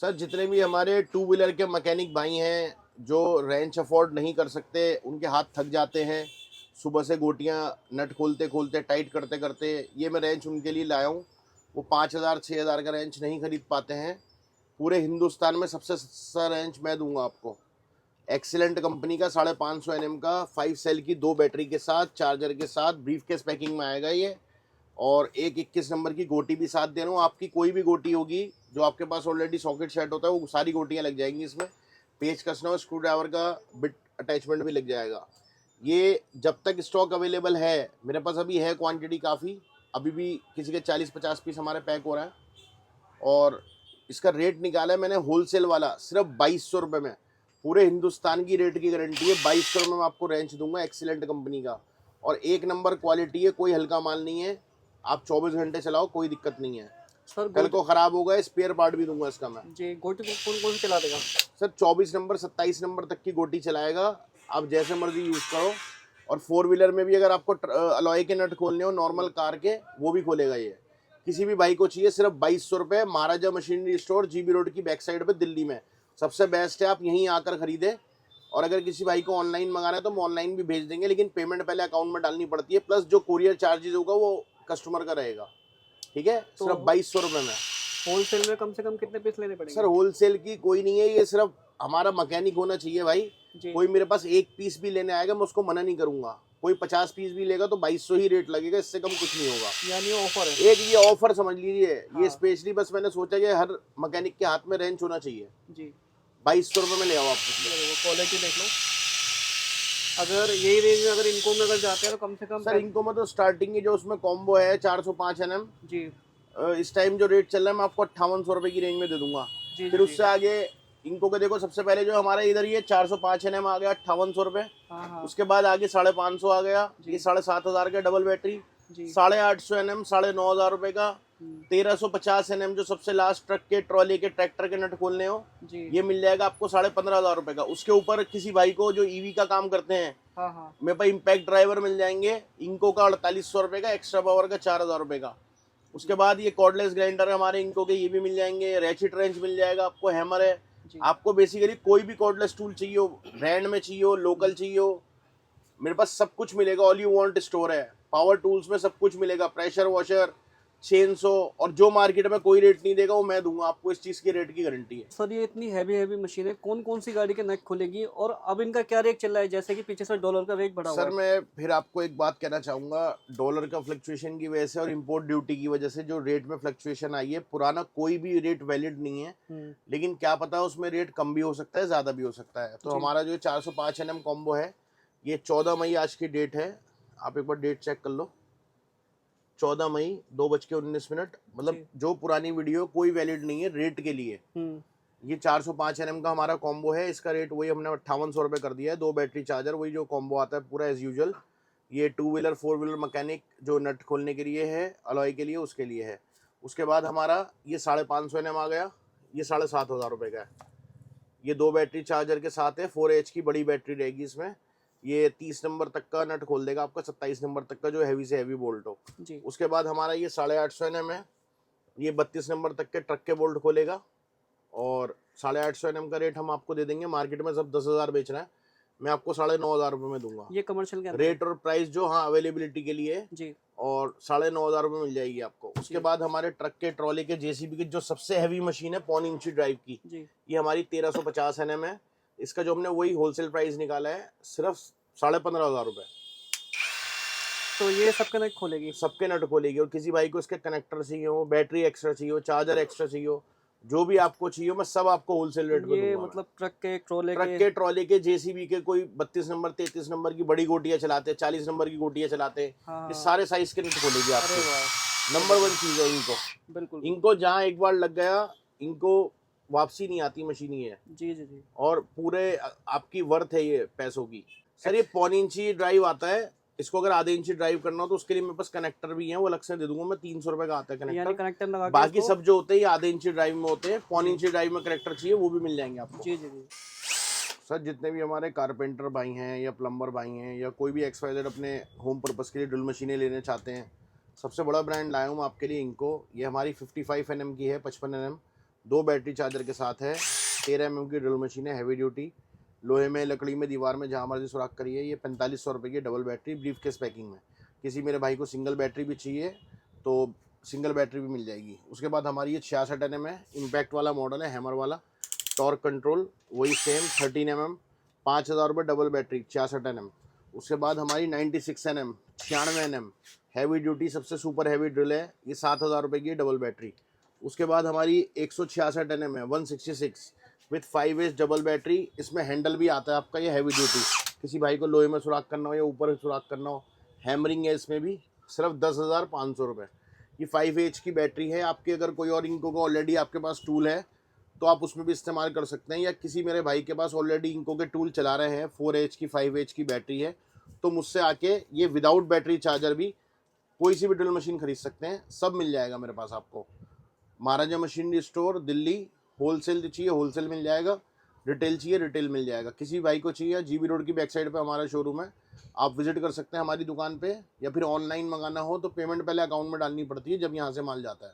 Sir जितने भी हमारे टू व्हीलर के मैकेनिक भाई हैं जो रेंच अफोर्ड नहीं कर सकते, उनके हाथ थक जाते हैं सुबह से गोटियां नट खोलते खोलते टाइट करते करते, ये मैं रेंच उनके लिए लाया हूँ। वो 5,000 6,000 का रेंच नहीं खरीद पाते हैं। पूरे हिंदुस्तान में सबसे सस्ता रेंच मैं दूंगा आपको। एक्सीलेंट कंपनी का 550 NM का 5 सेल की 2 बैटरी के साथ चार्जर के साथ ब्रीफ केस पैकिंग में आएगा ये। और एक 21 नंबर की गोटी भी साथ दे रहा हूँ। आपकी कोई भी गोटी होगी जो आपके पास ऑलरेडी सॉकेट सेट होता है वो सारी गोटियाँ लग जाएंगी इसमें। पेच कसना और स्क्रू ड्राइवर का बिट अटैचमेंट भी लग जाएगा। ये जब तक स्टॉक अवेलेबल है, मेरे पास अभी है क्वांटिटी काफ़ी, अभी भी किसी के 40-50 पीस हमारे पैक हो रहा है। और इसका रेट निकाला है मैंने होलसेल वाला सिर्फ 2200 रुपये में। पूरे हिंदुस्तान की रेट की गारंटी है। 2200 रुपये में आपको रेंच दूंगा एक्सीलेंट कंपनी का, और एक नंबर क्वालिटी है, कोई हल्का माल नहीं है। आप 24 घंटे चलाओ, कोई दिक्कत नहीं है। सर कल को खराब होगा स्पेयर पार्ट भी दूंगा इसका मैं। जी, गोटी को कौन कौन चला देगा? सर 24 नंबर 27 नंबर तक की गोटी चलाएगा, आप जैसे मर्जी यूज़ करो। और 4 व्हीलर में भी अगर आपको अलॉय के नट खोलने हो नॉर्मल कार के, वो भी खोलेगा ये। किसी भी भाई को चाहिए सिर्फ 2200 रुपये। महाराजा मशीनरी स्टोर GB रोड की बैक साइड पे दिल्ली में सबसे बेस्ट है, आप यहीं आकर खरीदे। और अगर किसी भाई को ऑनलाइन मंगाना है तो हम ऑनलाइन भी भेज देंगे, लेकिन पेमेंट पहले अकाउंट में डालनी पड़ती है, प्लस जो कुरियर चार्जेस होगा वो कस्टमर का रहेगा। ठीक है, तो सिर्फ 2200 रुपये में। होलसेल में कम से कम कितने पीस लेने पड़ेंगे? सर होलसेल की कोई नहीं है, ये सिर्फ हमारा मैकेनिक होना चाहिए भाई। जी। कोई मेरे पास एक पीस भी लेने आएगा मैं उसको मना नहीं करूंगा। कोई 50 पीस भी लेगा तो 2200 ही रेट लगेगा, इससे कम कुछ नहीं होगा। यानी ऑफर है एक ये ऑफर समझ लीजिए। हाँ। ये स्पेशली बस मैंने सोचा कि हर मैकेनिक के हाथ में रेंच होना चाहिए। जी। 2200 रुपये में ले आओ आप। क्वालिटी देख लो। अगर यही रेंज में अगर इनको में अगर जाते हैं तो कम से कम सर इनको में तो स्टार्टिंग की जो उसमें कॉम्बो है 405 NM, जी इस टाइम जो रेट चल रहा है मैं आपको 5800 रुपये की रेंज में दे दूंगा। जी। फिर उससे आगे इनको के देखो, सबसे पहले जो हमारा इधर ये 405 NM आ गया 5800 रुपये। हाँ हाँ उसके बाद आगे 550 आ गया, ये 7500 का डबल बैटरी। जी। 850 NM 9,500 रुपये का। 1350 NM जो सबसे लास्ट ट्रक के ट्रॉली के ट्रैक्टर के नट खोलने हो, जी। ये मिल जाएगा आपको 15,500 रुपये का। उसके ऊपर किसी भाई को जो ईवी का काम करते हैं, हाँ हाँ मेरे पास इम्पैक्ट ड्राइवर मिल जाएंगे इनको का 4800 रुपये का, एक्स्ट्रा पावर का 4,000 रुपये का। उसके बाद ये कॉर्डलेस ग्राइंडर हमारे इनको के ये भी मिल जाएंगे। रैचिट रेंच मिल जाएगा आपको, हैमर है। आपको बेसिकली कोई भी कॉर्डलेस टूल चाहिए हो, ब्रांड में चाहिए हो, लोकल चाहिए हो, मेरे पास सब कुछ मिलेगा। ऑल यू वांट स्टोर है। पावर टूल्स में सब कुछ मिलेगा, प्रेशर वॉशर, चेनसो, और जो मार्केट में कोई रेट नहीं देगा वो मैं दूंगा आपको। इस चीज़ की रेट की गारंटी है। सर ये इतनी हैवी मशीन है, कौन कौन सी गाड़ी के नट खुलेगी और अब इनका क्या रेट चल रहा है, जैसे कि पीछे से डॉलर का रेट बढ़ा हुआ सर है? मैं फिर आपको एक बात कहना चाहूँगा, डॉलर का फ्लक्चुएशन की वजह से और इम्पोर्ट ड्यूटी की वजह से जो रेट में फ्लक्चुएशन आई है, पुराना कोई भी रेट वैलिड नहीं है। लेकिन क्या पता है उसमें रेट कम भी हो सकता है, ज़्यादा भी हो सकता है। तो हमारा जो 405 NM कॉम्बो है, ये 14 मई आज की डेट है। आप एक बार डेट चेक कर लो, 14 मई 2:19। मतलब जो पुरानी वीडियो कोई वैलिड नहीं है रेट के लिए। ये 405 NM का हमारा कॉम्बो है, इसका रेट वही हमने 5800 रुपये कर दिया है। 2 बैटरी चार्जर, वही जो कॉम्बो आता है पूरा एज यूजुअल। ये 2 व्हीलर 4 व्हीलर मैकेनिक जो नट खोलने के लिए है, अलॉय के लिए, उसके लिए है। उसके बाद हमारा ये 550 NM आ गया, ये 7,500 रुपये का है। ये 2 बैटरी चार्जर के साथ है, 4H की बड़ी बैटरी रहेगी इसमें। ये 30 नंबर तक का नट खोल देगा आपका, 27 नंबर तक का जो हैवी से हैवी बोल्ट हो। उसके बाद हमारा ये 850 NM है, ये 32 नंबर तक के ट्रक के बोल्ट खोलेगा। और 850 NM का रेट हम आपको दे देंगे। मार्केट में सब 10,000 बेच रहे हैं, मैं आपको 9,500 रुपये में दूंगा। ये कमर्शियल का रेट और प्राइस जो हाँ अवेलेबिलिटी के लिए जी, और 9,500 रुपये मिल जाएगी आपको। उसके बाद हमारे ट्रक के ट्रॉली के JCB की जो सबसे हैवी मशीन है 1.5 इंची ड्राइव की, ये हमारी 1350 NM है। इसका जो हमने वही होलसेल प्राइस निकाला है सिर्फ 15,500 रुपये। तो ये सबके नट खोलेगी? सबके नट खोलेगी। और किसी भाई को इसके कनेक्टर चाहिए हो, बैटरी एक्स्ट्रा चाहिए हो, चार्जर एक्स्ट्रा चाहिए हो, जो भी आपको चाहिए हो, मैं सब आपको होलसेल रेट पे दूंगा। मतलब ट्रक के ट्रॉले के JCB के कोई 32 नंबर 33 नंबर की बड़ी गोटियां चलाते हैं, 40 नंबर की गोटियां चलाते हैं, हाँ। ये सारे साइज के नट खोलेगी आपको। नंबर 1 चीज है इनको। बिल्कुल, इनको जहाँ एक बार लग गया इनको वापसी नहीं आती मशीन ही है। जी। और पूरे आपकी वर्थ है ये पैसों की। सर ये 1.5 इंची ड्राइव आता है, इसको अगर आधे इंची ड्राइव करना हो तो उसके लिए मेरे पास कनेक्टर भी है, वो अलग से दे दूंगा मैं। 300 रुपए का आता है कनेक्टर लगा के। बाकी सब जो होते हैं आधे इंची ड्राइव में होते हैं। 1.5 इंची ड्राइव में कनेक्टर चाहिए वो भी मिल जाएंगे आपको। जी। सर जितने भी हमारे कारपेंटर भाई हैं या प्लम्बर भाई हैं या कोई भी XYZ अपने होम पर्पस के लिए ड्रिल मशीनें लेने चाहते हैं, सबसे बड़ा ब्रांड लाया हूँ आपके लिए इनको। ये हमारी 55 NM की है, 55 NM 2 बैटरी चार्जर के साथ है। 13 mm की ड्रिल मशीन है, हैवी ड्यूटी, लोहे में, लकड़ी में, दीवार में, जहाँ मर्जी सुराख करिए। ये 4500 रुपये की double battery brief case packing में। किसी मेरे भाई को सिंगल बैटरी भी चाहिए तो सिंगल बैटरी भी मिल जाएगी। उसके बाद हमारी ये 66 Nm है, इम्पैक्ट वाला मॉडल है, हैमर वाला। टॉर्क कंट्रोल वही सेम 13 mm, 5000 रुपये डबल बैटरी 66 Nm। उसके बाद हमारी 96 Nm 96 Nm हैवी ड्यूटी, सबसे सुपर हैवी ड्रिल है, ये 7000 रुपये की डबल बैटरी। उसके बाद हमारी 166 Nm है 166 विथ 5H डबल बैटरी। इसमें हैंडल भी आता है आपका, ये हैवी ड्यूटी। किसी भाई को लोहे में सुराख करना हो या ऊपर सुराख करना हो, हैमरिंग है इसमें भी, सिर्फ 10,500 रुपये। ये 5H की बैटरी है। आपके अगर कोई और इंको का ऑलरेडी आपके पास टूल है तो आप उसमें भी इस्तेमाल कर सकते हैं, या किसी मेरे भाई के पास ऑलरेडी इंको के टूल चला रहे हैं, 4H की 5H की बैटरी है, तो मुझसे आके ये विदाउट बैटरी चार्जर भी कोई सी भी ड्रिल मशीन खरीद सकते हैं। सब मिल जाएगा मेरे पास आपको। महाराजा मशीनरी स्टोर दिल्ली। होलसेल चाहिए होलसेल मिल जाएगा, रिटेल चाहिए रिटेल मिल जाएगा। किसी भाई को चाहिए, जीबी रोड की बैक साइड पे हमारा शोरूम है, आप विजिट कर सकते हैं हमारी दुकान पे। या फिर ऑनलाइन मंगाना हो तो पेमेंट पहले अकाउंट में डालनी पड़ती है जब यहाँ से माल जाता है।